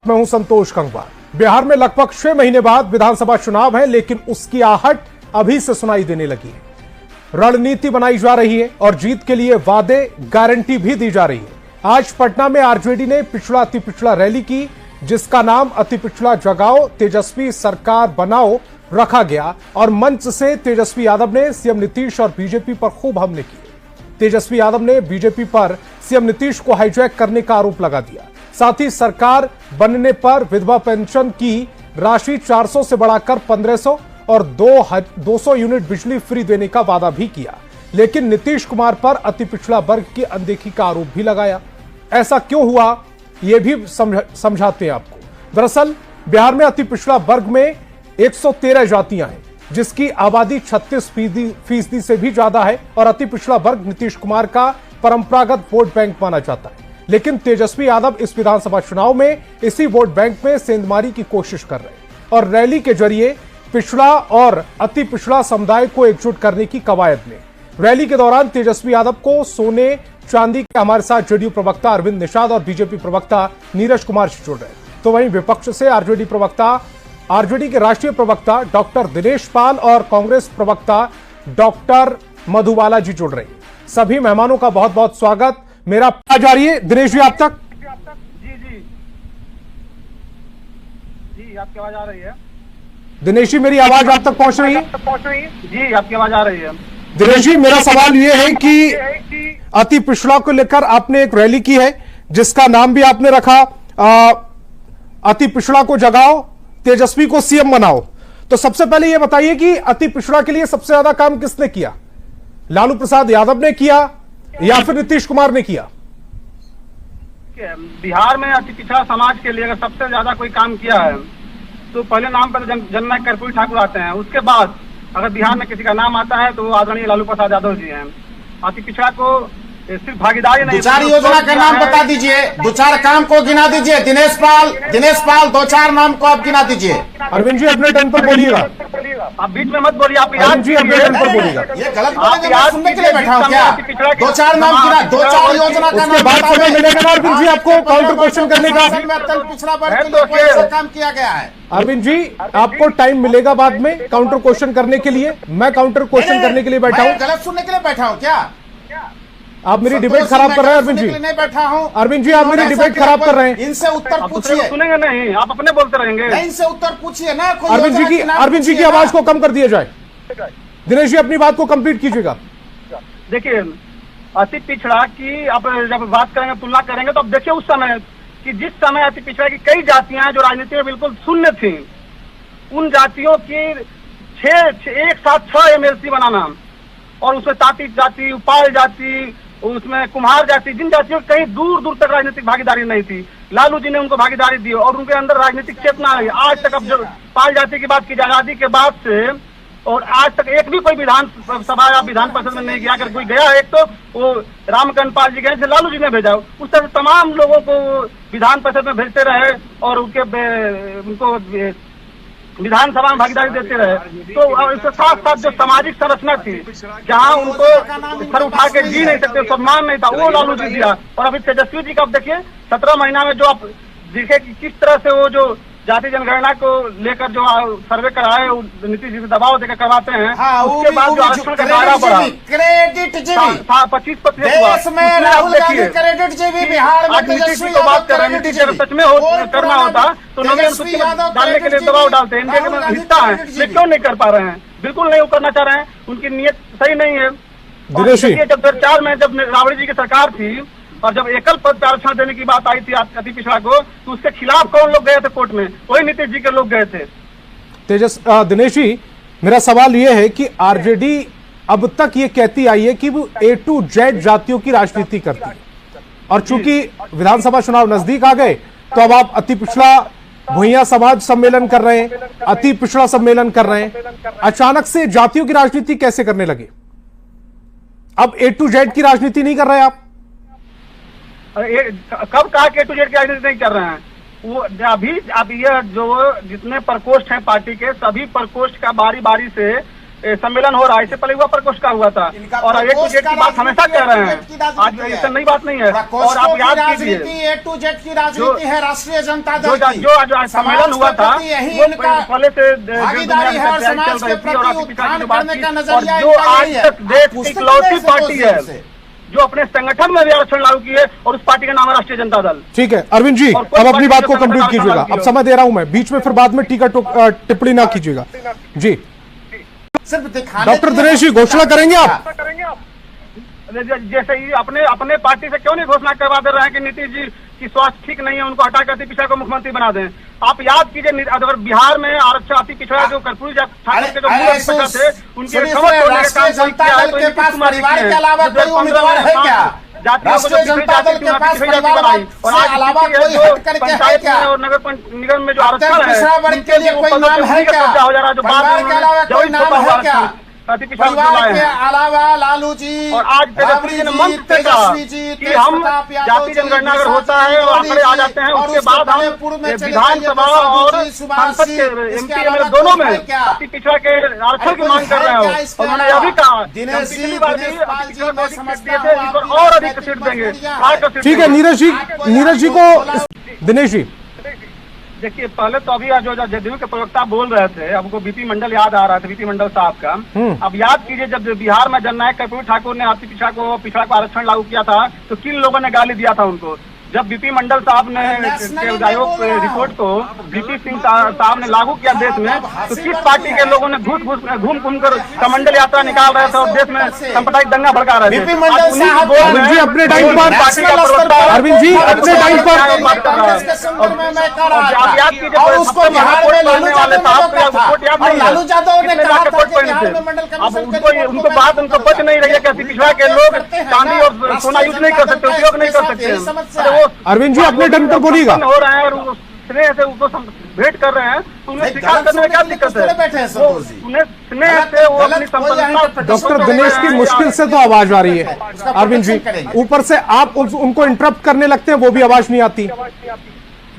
मैं हूं संतोष गंगवार। बिहार में लगभग 6 महीने बाद विधानसभा चुनाव है, लेकिन उसकी आहट अभी से सुनाई देने लगी है। रणनीति बनाई जा रही है और जीत के लिए वादे गारंटी भी दी जा रही है। आज पटना में आरजेडी ने पिछड़ा अति पिछड़ा रैली की, जिसका नाम अति पिछड़ा जगाओ तेजस्वी सरकार बनाओ रखा गया और मंच से तेजस्वी यादव ने सीएम नीतीश और बीजेपी पर खूब हमले किए। तेजस्वी यादव ने बीजेपी पर सीएम नीतीश को हाईजैक करने का आरोप लगा दिया। साथ ही सरकार बनने पर विधवा पेंशन की राशि 400 से बढ़ाकर 1500 और 200 यूनिट बिजली फ्री देने का वादा भी किया, लेकिन नीतीश कुमार पर अति पिछड़ा वर्ग की अनदेखी का आरोप भी लगाया। ऐसा क्यों हुआ, यह भी समझाते हैं आपको। दरअसल बिहार में अति पिछड़ा वर्ग में 113 जातियां हैं, जिसकी आबादी 36% से भी ज्यादा है और अति पिछड़ा वर्ग नीतीश कुमार का परंपरागत वोट बैंक माना जाता है। लेकिन तेजस्वी यादव इस विधानसभा चुनाव में इसी वोट बैंक में सेंधमारी की कोशिश कर रहे हैं और रैली के जरिए पिछड़ा और अति पिछड़ा समुदाय को एकजुट करने की कवायद में। रैली के दौरान तेजस्वी यादव को सोने चांदी के हमारे साथ जेडीयू प्रवक्ता अरविंद निषाद और बीजेपी प्रवक्ता नीरज कुमार से जुड़ रहे हैं, तो वहीं विपक्ष से आरजेडी के राष्ट्रीय प्रवक्ता डॉक्टर दिनेश पाल और कांग्रेस प्रवक्ता डॉक्टर मधुबाला जी जुड़ रहे हैं। सभी मेहमानों का बहुत बहुत स्वागत। मेरा आवाज आ रही है दिनेश जी आप तक? जी आपकी आवाज आ रही है। दिनेश जी मेरी आवाज आप तक पहुंच रही है? जी आपकी आवाज आ रही है। दिनेश जी मेरा सवाल यह है कि अति पिछड़ा को लेकर आपने एक रैली की है, जिसका नाम भी आपने रखा अति पिछड़ा को जगाओ तेजस्वी को सीएम बनाओ। तो सबसे पहले यह बताइए कि अति पिछड़ा के लिए सबसे ज्यादा काम किसने किया? लालू प्रसाद यादव ने किया या फिर नीतीश कुमार ने किया? बिहार में अति पिछड़ा समाज के लिए अगर सबसे ज्यादा कोई काम किया है तो पहले नाम पर जननायक कर्पूरी ठाकुर आते हैं। उसके बाद अगर बिहार में किसी का नाम आता है तो वो आदरणीय लालू प्रसाद यादव जी हैं। अति पिछड़ा को सिर्फ भागीदारी नहीं, 2-4 योजना का नाम बता दीजिए, 2-4 काम को गिना दीजिए। दिनेश पाल 2-4 नाम को आप गिना दीजिए। अरविंद जी अपने टर्न पर बोलिएगा, आप बीच में मत बोलिए। आप अरविंद जी अपने टर्न पर बोलिएगा। ये गलत बातें मैं सुनने के लिए बैठा हूं क्या? 2-4 नाम गिना, 2-4 योजना का नाम बाद समय मिलेगा ना अरविंद जी आपको काउंटर क्वेश्चन करने का? पिछड़ा वर्ग के लिए कौन सा काम किया गया है? अरविंद जी आपको टाइम मिलेगा बाद में काउंटर क्वेश्चन करने के लिए। मैं काउंटर क्वेश्चन करने के लिए बैठा हूँ। गलत सुनने के लिए बैठा हूँ क्या? आप मेरी डिबेट खराब कर रहे हैं अरविंद जी। नहीं बैठा हूँ अरविंद जी, आप मेरी डिबेट खराब कर रहे हैं। इनसे उत्तर पूछिए। सुनेंगे नहीं, आप अपने बोलते रहेंगे। नहीं, इनसे उत्तर पूछिए ना। अरविंद जी की आवाज को कम कर दिया जाए। दिनेश जी अपनी बात को कंप्लीट कीजिएगा। देखिए अति पिछड़ा की आप जब बात करेंगे, तुलना करेंगे तो अब देखिए उस समय कि जिस समय अति पिछड़ा की कई जातियां हैं जो राजनीति में बिल्कुल शून्य थी, उन जातियों की एक साथ 6 एमएलसी बनाना और उसमें तांती जाति, उपाल जाति, उसमें कुम्हार जाति, जिन जातियों की कहीं दूर दूर तक राजनीतिक भागीदारी नहीं थी, लालू जी ने उनको भागीदारी दी और उनके अंदर राजनीतिक चेतना आई। आज तक अब जो पाल जाति की बात की, आजादी के बाद से और आज तक एक भी कोई विधान सभा या विधान परिषद में नहीं गया। अगर कोई गया एक तो वो रामकरण पाल जी गए थे, लालू जी ने भेजा। उस तरह तमाम लोगों को विधान परिषद में भेजते रहे और उनको विधानसभा में भागीदारी देते रहे। तो इसके साथ साथ जो सामाजिक संरचना थी, जहां उनको सर उठा के जी नहीं सकते, सम्मान नहीं था, वो लालू जी दिया। और अभी तेजस्वी जी का आप देखिए 17 महीना में जो आप देखे कि किस तरह से वो जो जाति जनगणना को लेकर जो सर्वे कराए नीतीश जी से दबाव देकर करवाते हैं। उसके बाद जो आरक्षण का दायरा बढ़ा, क्रेडिट जीवी 25% में राहुल गांधी क्रेडिट जीवी बिहार में नीतीश जी को बात कर रहे हैं। नीतीश जी सच में करना होता तो नवीन डालने के लिए दबाव डालते हैं। इंडिया का हिस्सा है, ये क्यों नहीं कर पा रहे हैं? बिल्कुल नहीं करना चाह रहे हैं, उनकी नीयत सही नहीं है। जब 2004 में जब राबड़ी जी की सरकार थी और जब एकल पद आरक्षण देने की बात आई थी अति पिछड़ा को, तो उसके खिलाफ कौन लोग गए थे कोर्ट में? वही नीतीश जी के लोग गए थे। दिनेश जी मेरा सवाल यह है कि आरजेडी अब तक ये कहती आई है कि वो A to Z जातियों की राजनीति करती है और चूंकि विधानसभा चुनाव नजदीक आ गए तो अब आप अति पिछड़ा भुइयां समाज सम्मेलन कर रहे हैं, अति पिछड़ा सम्मेलन कर रहे हैं। अचानक से जातियों की राजनीति कैसे करने लगे? अब A to Z की राजनीति नहीं कर रहे आप? कब कहा कि A to Z की राजनीति नहीं कर रहे हैं? वो अभी अब ये जो जितने प्रकोष्ठ हैं पार्टी के, सभी प्रकोष्ठ का बारी बारी से सम्मेलन हो रहा है, इससे पहले हुआ प्रकोष्ठ का हुआ था। और A to Z की बात हमेशा कह रहे हैं, आज ऐसा नई बात नहीं है। और आप याद कीजिए A to Z की राजनीति है राष्ट्रीय जनता दल की। जो आज सम्मेलन हुआ था वो पहले से भागीदारी है और समाज के प्रति उत्थान करने का नजरिया जो आज तक देश की इकलौती पार्टी है जो अपने संगठन में भी आरक्षण लागू की है, और उस पार्टी का नाम है राष्ट्रीय जनता दल। ठीक है अरविंद जी, अब अपनी बात को कंप्लीट कीजिएगा, अब समय दे रहा हूं मैं, बीच में फिर बाद में टीका टिप्पणी ना कीजिएगा जी। सिर्फ डॉक्टर दिनेश जी घोषणा करेंगे आप? जैसे ही अपने पार्टी से क्यों नहीं घोषणा करवा दे रहे हैं कि नीतीश जी की स्वास्थ्य ठीक नहीं है, उनको हटा कर अति पिछड़ा को मुख्यमंत्री बना दें। आप याद कीजिए अगर बिहार में आरक्षण अति पिछड़ा जो कर्पूरी ठाकुर के जो मूल अध्यक्ष थे उनके राष्ट्रीय जनता दल के पास परिवार के अलावा कोई उम्मीदवार है क्या? राष्ट्रीय जनता दल के पास परिवार के अलावा कोई हट करके है क्या? और नगर निगम में जो आरक्षण है पिछड़ा वर्ग के लिए कोई नाम है क्या? परिवार के अलावा कोई नाम है क्या? परिवार के अलावा लालू जी और आज तेजस्वी ने मंच पे कहा कि हम जाति जनगणना अगर होता है और आंकड़े आ जाते हैं उसके बाद हम विधानसभा और संसद के MP MLA दोनों में अति पिछड़ा के आरक्षण की मांग कर रहे हो। और उन्होंने यह भी कहा पिछली बार भी और अधिक सीट देंगे। ठीक है नीरज जी को दिनेश जी देखिए, पहले तो अभी जो जदयू के प्रवक्ता बोल रहे थे, हमको बीपी मंडल याद आ रहा था, बीपी मंडल साहब का। अब याद कीजिए जब बिहार में जननायक कर्पूरी ठाकुर ने अति पिछड़ा को आरक्षण लागू किया था तो किन लोगों ने गाली दिया था उनको। जब बीपी मंडल साहब ने आयोग रिपोर्ट को बीपी सिंह साहब ने लागू किया देश में, तो किस पार्टी के लोगों ने घूम घूम कर कमंडल यात्रा निकाल रहे थे और देश में सांप्रदायिक दंगा भड़का रहे थे। अरविंद जी अपने टाइम पर अरविंद जी अपने टाइम पर याद कीजिए लालू यादव ने कहा था कि बिहार में मंडल कमीशन उनको बात उनको बच नहीं रही है कि पिछड़ा के लोग चांदी और सोना यूज नहीं कर सकते, उपयोग नहीं कर सकते। अरविंद जी अपने ढंग पर बोलिएगा। हो रहा है और स्नेह से उसको भेंट कर रहे हैं तो उन्हें स्वीकार करने में क्या दिक्कत है? उन्हें स्नेह से वो अपनी संपन्नता। डॉक्टर दिनेश की मुश्किल से तो आवाज आ रही है अरविंद जी, ऊपर से आप उनको इंटरप्ट करने लगते हैं, वो भी आवाज नहीं आती।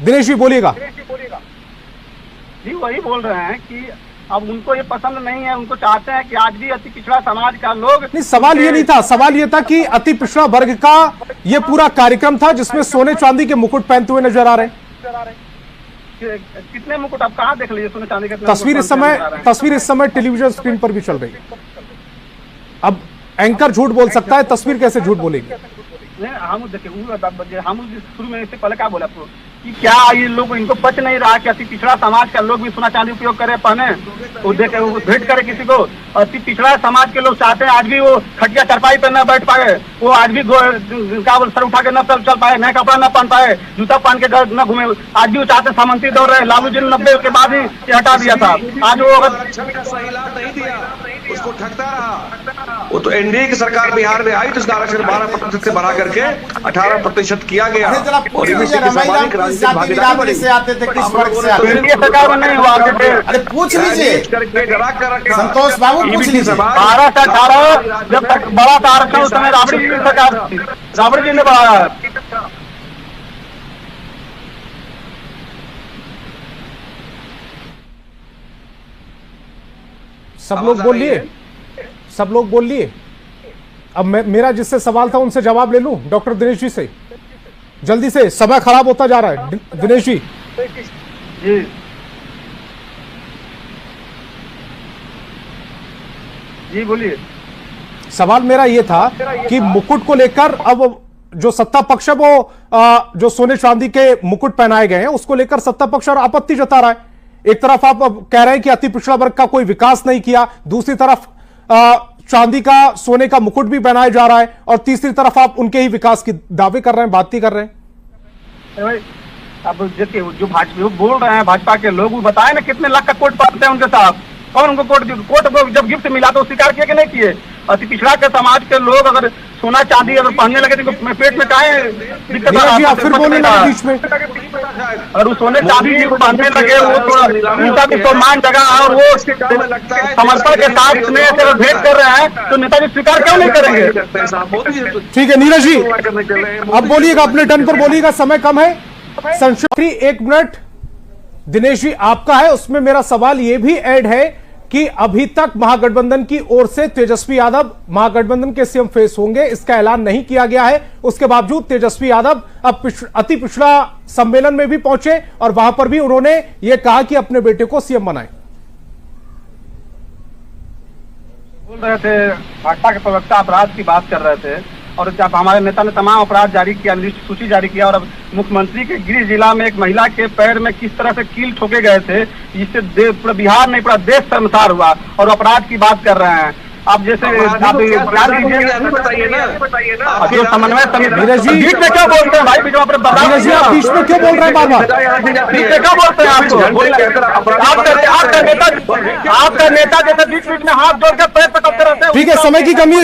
दिनेश जी बोलिएगा। जी वही बोल रहे हैं कि अब उनको ये पसंद नहीं है, उनको चाहते हैं कि आज भी अति पिछड़ा समाज का लोग। नहीं, सवाल ये नहीं था, सवाल ये था कि अति पिछड़ा वर्ग का ये पूरा कार्यक्रम था जिसमें सोने चांदी के मुकुट पहनते हुए नजर आ रहे हैं। कितने मुकुट आप कहाँ देख लीजिए सोने चांदी के? तस्वीर इस समय टेलीविजन स्क्रीन पर भी चल रही है। अब एंकर झूठ बोल सकता है, तस्वीर कैसे झूठ बोलेगी? हम देखिए हम शुरू में इससे पहले क्या बोला आपको कि क्या ये लोग इनको बच नहीं रहा कि अति पिछड़ा समाज का लोग भी सोना चांदी उपयोग करे, पहने, वो देखे, वो भेंट करे किसी को। अति पिछड़ा समाज के लोग चाहते हैं आज भी वो खटिया चरपाई पे न बैठ पाए, वो आज भी सर उठा के न चल पाए, नया कपड़ा न पहन पाए, जूता पहन के घर न घूमे, आज भी वो चाहते सामंती दौड़ रहे। लालू जी ने 90 के बाद ही हटा दिया था। आज वो अगर उसको ठगता रहा, वो तो एनडीए की सरकार बिहार में आई तो उसका आरक्षण 12% से बढ़ा करके 18% किया गया। और भागीदारी से आते थे, किस वर्ग से आते थे? सरकार में नहीं हुआ। अरे पूछ लीजिए संतोष बाबू, पूछ लीजिए। 12 से 18 जब तक बड़ा था आरक्षण उस समय राबड़ी जी की सरकार थी, राबड़ी जी ने बढ़ाया। सब लोग बोल लिए। अब मेरा जिससे सवाल था उनसे जवाब ले लूं, डॉक्टर दिनेश जी से, जल्दी से, समय खराब होता जा रहा है। दिनेश जी जी बोलिए। सवाल मेरा ये था कि मुकुट को लेकर अब जो सत्ता पक्ष है वो जो सोने चांदी के मुकुट पहनाए गए हैं उसको लेकर सत्ता पक्ष और आपत्ति जता रहा है। एक तरफ आप अब कह रहे हैं कि अति पिछड़ा वर्ग का कोई विकास नहीं किया, दूसरी तरफ चांदी का सोने का मुकुट भी पहनाया जा रहा है, और तीसरी तरफ आप उनके ही विकास की दावे कर रहे हैं, बात ही कर रहे हैं। अब देखिए जो भाजपा बोल रहे हैं, भाजपा के लोग, वो बताए ना कितने लाख का कोट पहनते हैं उनके साथ, और उनको कोट जब गिफ्ट मिला तो स्वीकार किए कि नहीं किए? अति पिछड़ा के समाज के लोग अगर सोना चांदी अगर पहनने लगे तो पेट में काहे दिक्कत आ रहा है? फिर बोलने लगे बीच में, और वो सोने चांदी पहनने लगे, वो थोड़ा उनका भी सम्मान जगह, और वो समर्पण के साथ स्नेह से भेंट कर रहे हैं तो नेताजी स्वीकार क्यों नहीं करेंगे? ठीक है नीरज जी, अब बोलिएगा, अपने टर्न पर बोलिएगा, समय कम है। संक्षिप्त 1 मिनट दिनेश जी आपका है, उसमें मेरा सवाल यह भी ऐड है कि अभी तक महागठबंधन की ओर से तेजस्वी यादव महागठबंधन के सीएम फेस होंगे, इसका ऐलान नहीं किया गया है। उसके बावजूद तेजस्वी यादव अब अति पिछड़ा सम्मेलन में भी पहुंचे और वहां पर भी उन्होंने यह कहा कि अपने बेटे को सीएम बनाएं। बोल रहे थे, भाजपा के प्रवक्ता अपराध की बात कर रहे थे और जब हमारे नेता ने तमाम अपराध जारी किया, लिस्ट सूची जारी किया और अब मुख्यमंत्री के गृह जिला में एक महिला के पैर में किस तरह से कील ठोके गए थे, इससे पूरा बिहार नहीं पूरा देश शर्मसार हुआ और अपराध की बात कर रहे हैं। आप जैसे जो समन्वय समिति बीच में क्या बोलते हैं भाई, बीच में आप बीच में क्यों बोल रहे हैं बार बार? क्या बोलते हैं आपको? आपका नेता जैसे बीच बीच में हाथ जोड़ के पैर पकड़ते रहते हैं। ठीक है, समय की कमी